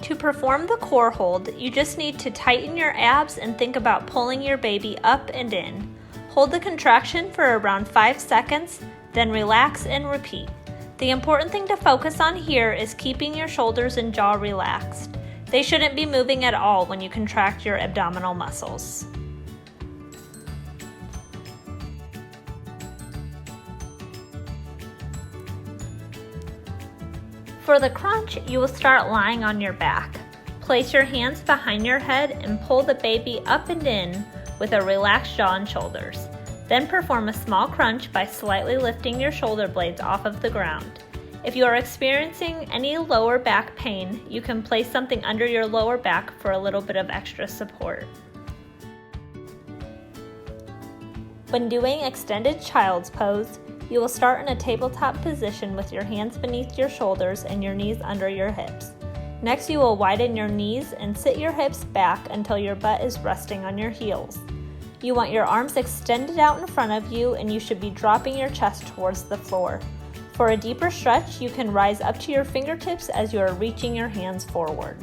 To perform the core hold, you just need to tighten your abs and think about pulling your baby up and in. Hold the contraction for around 5 seconds, then relax and repeat. The important thing to focus on here is keeping your shoulders and jaw relaxed. They shouldn't be moving at all when you contract your abdominal muscles. For the crunch, you will start lying on your back. Place your hands behind your head and pull the baby up and in with a relaxed jaw and shoulders. Then perform a small crunch by slightly lifting your shoulder blades off of the ground. If you are experiencing any lower back pain, you can place something under your lower back for a little bit of extra support. When doing extended child's pose, you will start in a tabletop position with your hands beneath your shoulders and your knees under your hips. Next, you will widen your knees and sit your hips back until your butt is resting on your heels. You want your arms extended out in front of you, and you should be dropping your chest towards the floor. For a deeper stretch, you can rise up to your fingertips as you are reaching your hands forward.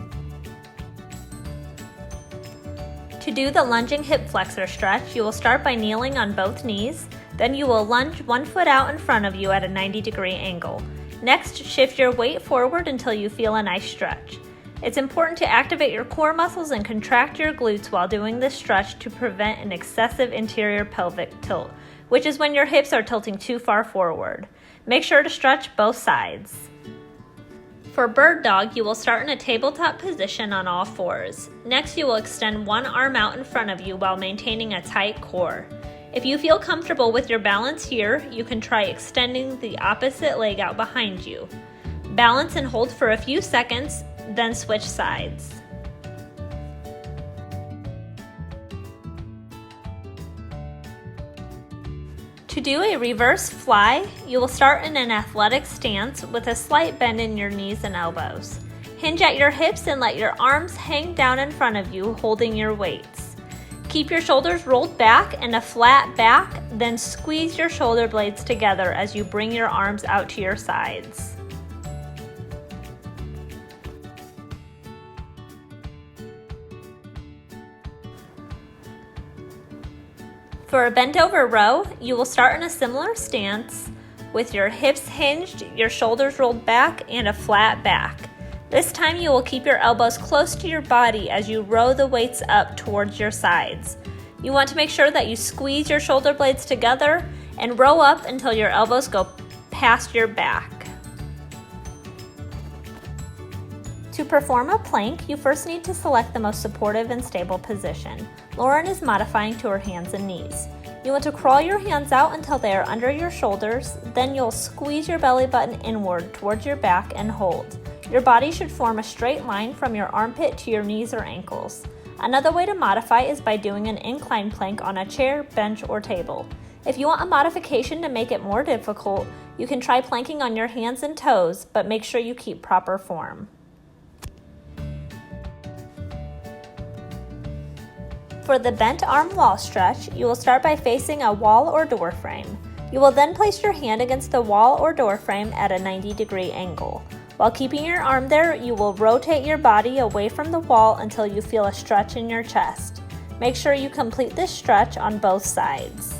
To do the lunging hip flexor stretch, you will start by kneeling on both knees. Then you will lunge one foot out in front of you at a 90-degree angle. Next, shift your weight forward until you feel a nice stretch. It's important to activate your core muscles and contract your glutes while doing this stretch to prevent an excessive interior pelvic tilt, which is when your hips are tilting too far forward. Make sure to stretch both sides. For bird dog, you will start in a tabletop position on all fours. Next, you will extend one arm out in front of you while maintaining a tight core. If you feel comfortable with your balance here, you can try extending the opposite leg out behind you. Balance and hold for a few seconds, then switch sides. To do a reverse fly, you will start in an athletic stance with a slight bend in your knees and elbows. Hinge at your hips and let your arms hang down in front of you, holding your weights. Keep your shoulders rolled back and a flat back, then squeeze your shoulder blades together as you bring your arms out to your sides. For a bent over row, you will start in a similar stance with your hips hinged, your shoulders rolled back, and a flat back. This time you will keep your elbows close to your body as you row the weights up towards your sides. You want to make sure that you squeeze your shoulder blades together and row up until your elbows go past your back. To perform a plank, you first need to select the most supportive and stable position. Loran is modifying to her hands and knees. You want to crawl your hands out until they are under your shoulders, then you'll squeeze your belly button inward towards your back and hold. Your body should form a straight line from your armpit to your knees or ankles. Another way to modify is by doing an incline plank on a chair, bench, or table. If you want a modification to make it more difficult, you can try planking on your hands and toes, but make sure you keep proper form. For the bent arm wall stretch, you will start by facing a wall or door frame. You will then place your hand against the wall or door frame at a 90-degree angle. While keeping your arm there, you will rotate your body away from the wall until you feel a stretch in your chest. Make sure you complete this stretch on both sides.